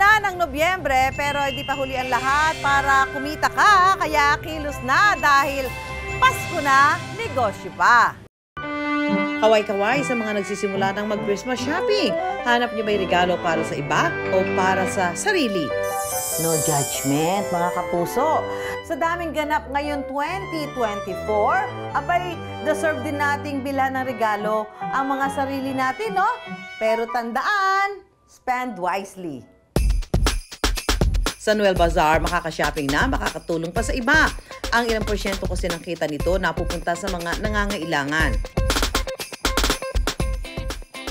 na ng Nobyembre pero hindi pa huli ang lahat para kumita ka. Kaya kilos na dahil Pasko na, negosyo pa. Kaway-kaway sa mga nagsisimula ng mag-Christmas shopping. Hanap niyo ba'y regalo para sa iba o para sa sarili? No judgment, mga kapuso. Sa daming ganap ngayon 2024, abay, deserve din nating bilhan ng regalo ang mga sarili natin, no? Pero tandaan, spend wisely. Sa Noel Bazaar, makaka-shopping na, makakatulong pa sa iba. Ang ilang porsyento kasi ng kita nito napupunta sa mga nangangailangan.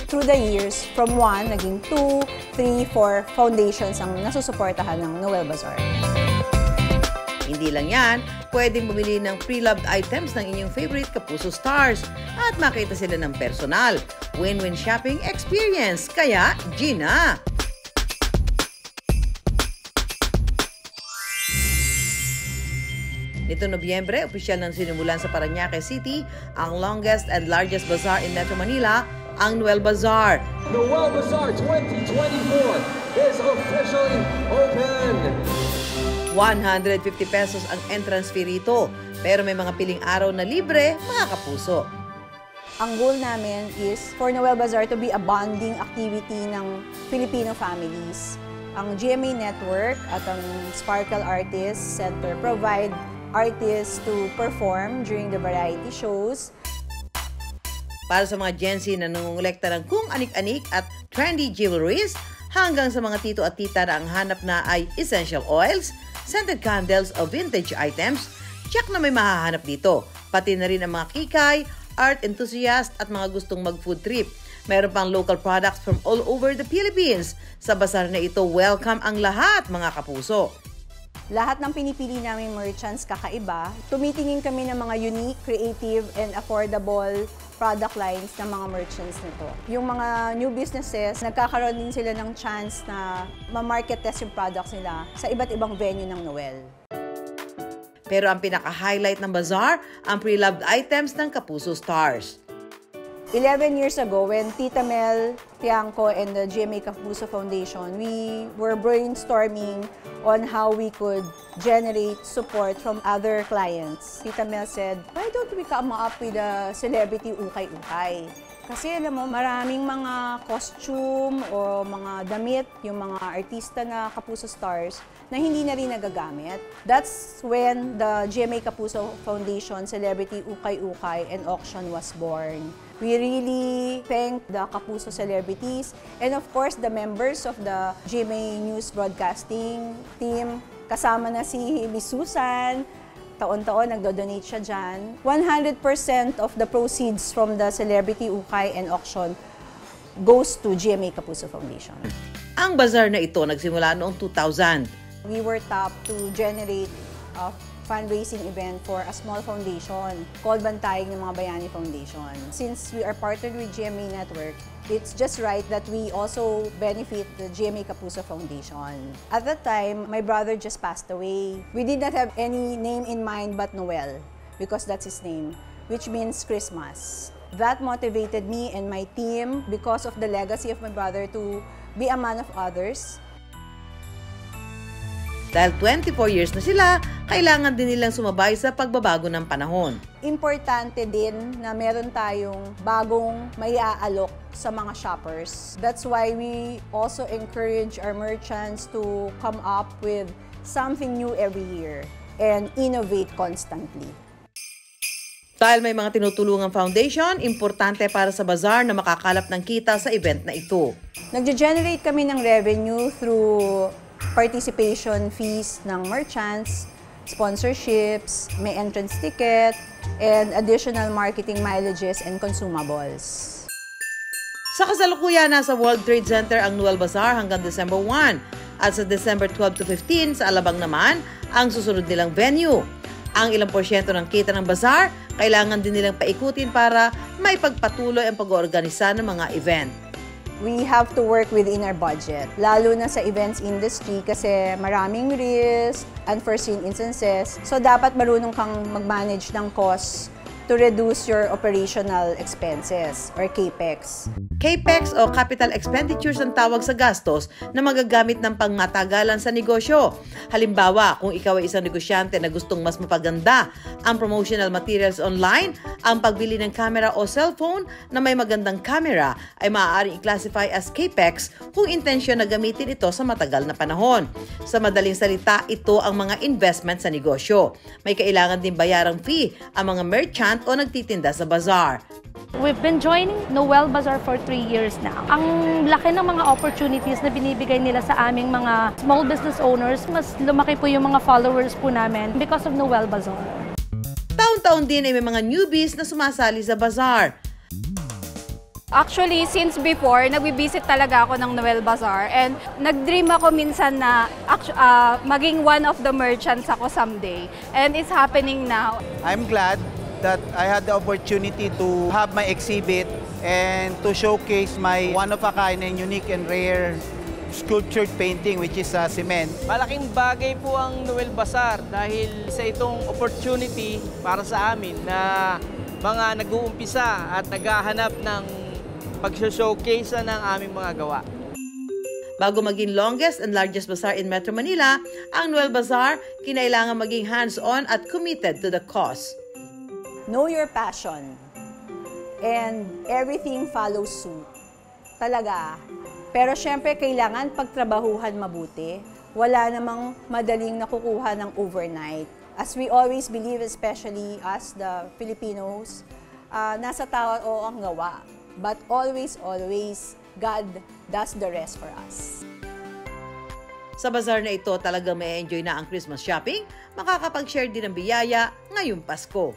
Through the years, from 1, naging 2, 3, 4 foundations ang nasusuportahan ng Noel Bazaar. Hindi lang yan, pwedeng bumili ng pre-loved items ng inyong favorite Kapuso stars at makita sila ng personal. Win-win shopping experience, kaya Gina! Nito Nobyembre, opisyal nang sinimulan sa Parañaque City ang longest and largest bazaar in Metro Manila, ang Noel Bazaar. Noel Bazaar 2024 is officially open! 150 pesos ang entrance fee rito, pero may mga piling araw na libre, mga kapuso. Ang goal namin is for Noel Bazaar to be a bonding activity ng Filipino families. Ang GMA Network at ang Sparkle Artists Center provide artists to perform during the variety shows. Para sa mga Gen Z na nangungulekta ng kung anik-anik at trendy jewelries, hanggang sa mga tito at tita na ang hanap na ay essential oils, scented candles o vintage items, check na may mahahanap dito. Pati na rin ang mga kikay, art enthusiast at mga gustong mag-food trip. Mayroon pang local products from all over the Philippines. Sa bazaar na ito, welcome ang lahat, mga kapuso. Lahat ng pinipili namin merchants kakaiba. Tumitingin kami ng mga unique, creative, and affordable product lines ng mga merchants nito. Yung mga new businesses, nagkakaroon din sila ng chance na ma-market test yung products nila sa iba't ibang venue ng Noel. Pero ang pinaka-highlight ng bazaar, ang pre-loved items ng Kapuso Stars. 11 years ago, when Tita Mel Tiangco and the GMA Kapuso Foundation, we were brainstorming on how we could generate support from other clients. Tita Mel said, why don't we come up with a celebrity ukay-ukay? Kasi alam mo, maraming mga costume o mga damit, yung mga artista na Kapuso Stars, na hindi na rin nagagamit. That's when the GMA Kapuso Foundation Celebrity Ukay-Ukay and Auction was born. We really thank the Kapuso celebrities and of course the members of the GMA News Broadcasting team. Kasama na si Miss Susan, taon-taon nagdo-donate siya dyan. 100% of the proceeds from the Celebrity Ukay and Auction goes to GMA Kapuso Foundation. Ang bazaar na ito nagsimula noong 2000. We were tapped to generate a fundraising event for a small foundation called Bantayog ng Mga Bayani Foundation. Since we are partnered with GMA Network, it's just right that we also benefit the GMA Kapuso Foundation. At that time, my brother just passed away. We did not have any name in mind but Noel, because that's his name, which means Christmas. That motivated me and my team because of the legacy of my brother to be a man of others. Dahil 24 years na sila, kailangan din nilang sumabay sa pagbabago ng panahon. Importante din na meron tayong bagong maiaalok sa mga shoppers. That's why we also encourage our merchants to come up with something new every year and innovate constantly. Dahil may mga tinutulungang foundation, importante para sa bazaar na makakalap ng kita sa event na ito. Nag-generate kami ng revenue through participation fees ng merchants, sponsorships, may entrance ticket, and additional marketing mileages and consumables. Sa kasalukuyan, nasa World Trade Center ang Noel Bazaar hanggang December 1 at sa December 12 to 15 sa Alabang naman ang susunod nilang venue. Ang ilang porsyento ng kita ng bazaar, kailangan din nilang paikutin para may pagpatuloy ang pag-oorganisa ng mga event. We have to work within our budget, lalo na sa events industry kasi maraming risk, unforeseen instances. So dapat marunong kang mag-manage ng cost to reduce your operational expenses or CAPEX. CAPEX o Capital Expenditures ang tawag sa gastos na magagamit ng pangmatagalan sa negosyo. Halimbawa, kung ikaw ay isang negosyante na gustong mas mapaganda ang promotional materials online, ang pagbili ng camera o cellphone na may magandang camera ay maaaring i-classify as CAPEX kung intensyon na gamitin ito sa matagal na panahon. Sa madaling salita, ito ang mga investment sa negosyo. May kailangan din bayarang fee ang mga merchant o nagtitinda sa bazaar. We've been joining Noel Bazaar for 3 years now. Ang laki ng mga opportunities na binibigay nila sa aming mga small business owners, mas lumaki po yung mga followers po namin because of Noel Bazaar. Taon-taon din ay may mga newbies na sumasali sa bazaar. Actually, since before, nagbibisit talaga ako ng Noel Bazaar and nag-dream ako minsan na maging one of the merchants ako someday. And it's happening now. I'm glad that I had the opportunity to have my exhibit and to showcase my one-of-a-kind and unique and rare sculptured painting which is cement. Malaking bagay po ang Noel Bazaar dahil sa itong opportunity para sa amin na mga nag-uumpisa at naghahanap ng pag-showcase ng aming mga gawa. Bago maging longest and largest bazaar in Metro Manila, ang Noel Bazaar kinailangan maging hands-on at committed to the cause. Know your passion and everything follows suit. Talaga. Pero syempre kailangan pagtrabahuhan mabuti. Wala namang madaling nakukuha ng overnight. As we always believe, especially us, the Filipinos, nasa tao ang gawa. But always, God does the rest for us. Sa bazaar na ito, talagang may enjoy na ang Christmas shopping, makakapag-share din ng biyaya ngayong Pasko.